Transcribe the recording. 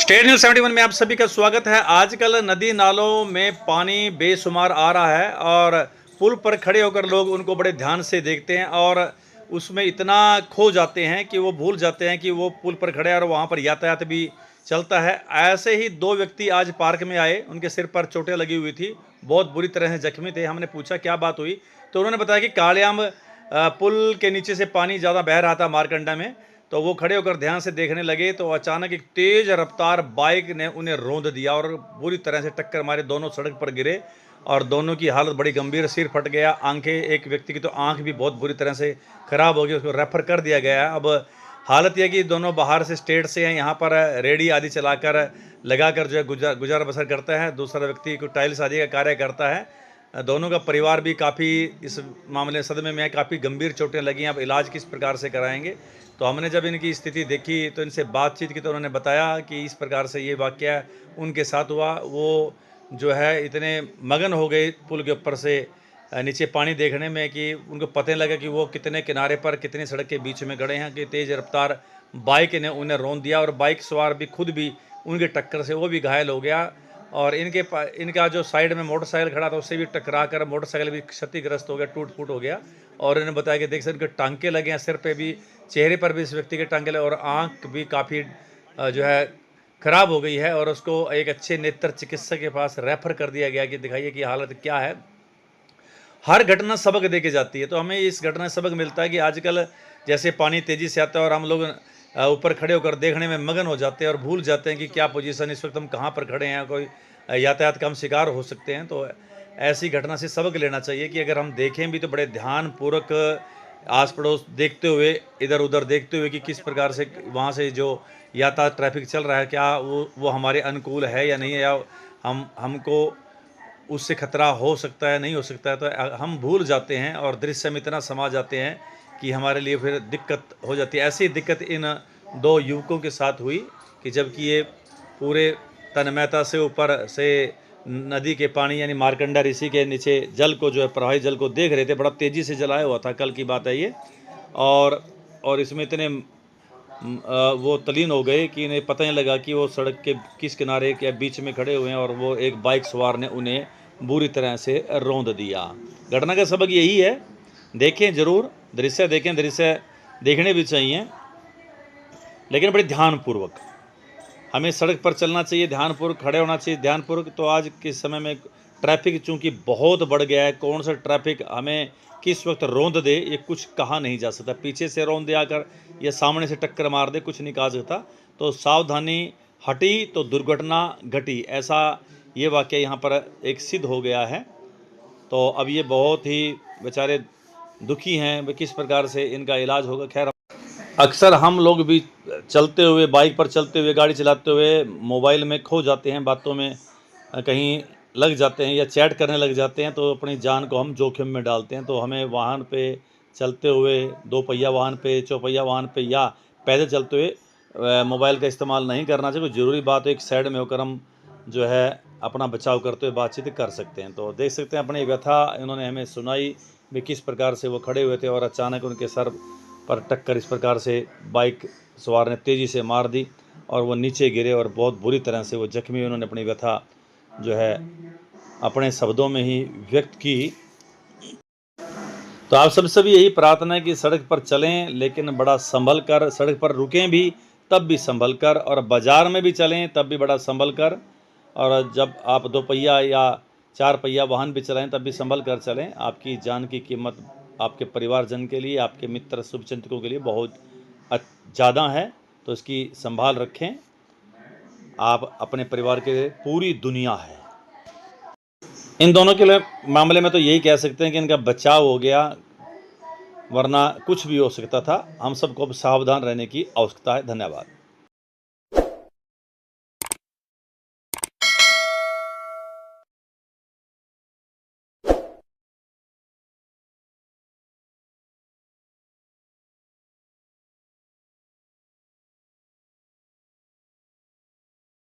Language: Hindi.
स्टेट न्यूज़ 71 में आप सभी का स्वागत है। आजकल नदी नालों में पानी बेशुमार आ रहा है और पुल पर खड़े होकर लोग उनको बड़े ध्यान से देखते हैं और उसमें इतना खो जाते हैं कि वो भूल जाते हैं कि वो पुल पर खड़े हैं और वहाँ पर यातायात भी चलता है। ऐसे ही दो व्यक्ति आज पार्क में आए, उनके सिर पर चोटें लगी हुई थी, बहुत बुरी तरह से जख्मी थे। हमने पूछा क्या बात हुई, तो उन्होंने बताया कि कालियाम पुल के नीचे से पानी ज़्यादा बह रहा था मारकंडा में, तो वो खड़े होकर ध्यान से देखने लगे तो अचानक एक तेज रफ्तार बाइक ने उन्हें रौंद दिया और बुरी तरह से टक्कर मारे। दोनों सड़क पर गिरे और दोनों की हालत बड़ी गंभीर, सिर फट गया, आंखें, एक व्यक्ति की तो आंख भी बहुत बुरी तरह से खराब हो गई, उसको रेफर कर दिया गया है। अब हालत यह कि दोनों बाहर से स्टेट से हैं, यहाँ पर रेडी आदि चलाकर लगाकर जो है गुजार बसर करता है। दूसरा व्यक्ति को टाइल्स आदि का कार्य करता है। दोनों का परिवार भी काफ़ी इस मामले सदमे में है, काफ़ी गंभीर चोटें लगी हैं। अब इलाज किस प्रकार से कराएंगे, तो हमने जब इनकी स्थिति देखी तो इनसे बातचीत की तो उन्होंने बताया कि इस प्रकार से ये वाक़या उनके साथ हुआ। वो जो है इतने मगन हो गए पुल के ऊपर से नीचे पानी देखने में कि उनको पता नहीं लगा कि वो कितने किनारे पर, कितनी सड़क के बीच में खड़े हैं कि तेज़ रफ्तार बाइक ने उन्हें रौंद दिया और बाइक सवार भी खुद भी उनकी टक्कर से वो भी घायल हो गया। और इनका जो साइड में मोटरसाइकिल खड़ा था उससे भी टकरा कर मोटरसाइकिल भी क्षतिग्रस्त हो गया, टूट फूट हो गया। और इन्होंने बताया कि देख सकते उनके टांके लगे हैं, सिर पे भी, चेहरे पर भी इस व्यक्ति के टांके लगे और आँख भी काफ़ी जो है ख़राब हो गई है और उसको एक अच्छे नेत्र चिकित्सक के पास रेफ़र कर दिया गया कि दिखाइए कि हालत क्या है। हर घटना सबक दे के जाती है, तो हमें इस घटना से सबक मिलता है कि आजकल जैसे पानी तेज़ी से आता है और हम लोग ऊपर खड़े होकर देखने में मगन हो जाते हैं और भूल जाते हैं कि क्या पोजीशन इस वक्त हम कहाँ पर खड़े हैं, कोई यातायात का हम शिकार हो सकते हैं। तो ऐसी घटना से सबक लेना चाहिए कि अगर हम देखें भी तो बड़े ध्यानपूर्वक आस पड़ोस देखते हुए, इधर उधर देखते हुए कि किस प्रकार से वहाँ से जो यातायात ट्रैफिक चल रहा है, क्या वो हमारे अनुकूल है या नहीं है, या हमको उससे खतरा हो सकता है, नहीं हो सकता है। तो हम भूल जाते हैं और दृश्य में इतना समा जाते हैं कि हमारे लिए फिर दिक्कत हो जाती है। ऐसी दिक्कत इन दो युवकों के साथ हुई कि जबकि ये पूरे तन्मयता से ऊपर से नदी के पानी यानी मारकंडा ऋषि के नीचे जल को जो है, प्रवाही जल को देख रहे थे। बड़ा तेज़ी से जलाया हुआ था, कल की बात है ये। और इसमें इतने वो तल्लीन हो गए कि इन्हें पता नहीं लगा कि वो सड़क के किस किनारे के बीच में खड़े हुए हैं और वो एक बाइक सवार ने उन्हें बुरी तरह से रौंद दिया। घटना का सबक यही है, देखें ज़रूर, दृश्य देखें, दृश्य देखने भी चाहिए, लेकिन बड़े ध्यानपूर्वक हमें सड़क पर चलना चाहिए, ध्यानपूर्वक खड़े होना चाहिए, ध्यानपूर्वक। तो आज के समय में ट्रैफिक चूँकि बहुत बढ़ गया है, कौन सा ट्रैफिक हमें किस वक्त रौंद दे ये कुछ कहा नहीं जा सकता। पीछे से रौंद दे आकर या सामने से टक्कर मार दे, कुछ नहीं कहा सकता। तो सावधानी हटी तो दुर्घटना घटी, ऐसा ये वाक़या यहाँ पर एक सिद्ध हो गया है। तो अब ये बहुत ही बेचारे दुखी हैं, वे किस प्रकार से इनका इलाज होगा। खैर, अक्सर हम लोग भी चलते हुए, बाइक पर चलते हुए, गाड़ी चलाते हुए मोबाइल में खो जाते हैं, बातों में कहीं लग जाते हैं या चैट करने लग जाते हैं, तो अपनी जान को हम जोखिम में डालते हैं। तो हमें वाहन पे चलते हुए, दो पहिया वाहन पे, चौपहिया वाहन पे या पैदल चलते हुए मोबाइल का इस्तेमाल नहीं करना चाहिए। कोई ज़रूरी बात हो, एक साइड में होकर हम जो है अपना बचाव करते हुए बातचीत कर सकते हैं। तो देख सकते हैं अपनी व्यथा इन्होंने हमें सुनाई भी, किस प्रकार से वो खड़े हुए थे और अचानक उनके सर पर टक्कर इस प्रकार से बाइक सवार ने तेज़ी से मार दी और वो नीचे गिरे और बहुत बुरी तरह से वो जख्मी। उन्होंने अपनी व्यथा जो है अपने शब्दों में ही व्यक्त की। तो आप सबसे भी यही प्रार्थना है कि सड़क पर चलें, लेकिन बड़ा संभल कर, सड़क पर रुकें भी तब भी संभल कर, और बाज़ार में भी चलें तब भी बड़ा संभल कर, और जब आप दो पहिया या चार पहिया वाहन भी चलाएं तब भी संभल कर चलें। आपकी जान की कीमत आपके परिवारजन के लिए, आपके मित्र शुभचिंतकों के लिए बहुत ज़्यादा है, तो इसकी संभाल रखें। आप अपने परिवार के लिए पूरी दुनिया है। इन दोनों के लिए मामले में तो यही कह सकते हैं कि इनका बचाव हो गया, वरना कुछ भी हो सकता था। हम सबको अब सावधान रहने की आवश्यकता है। धन्यवाद।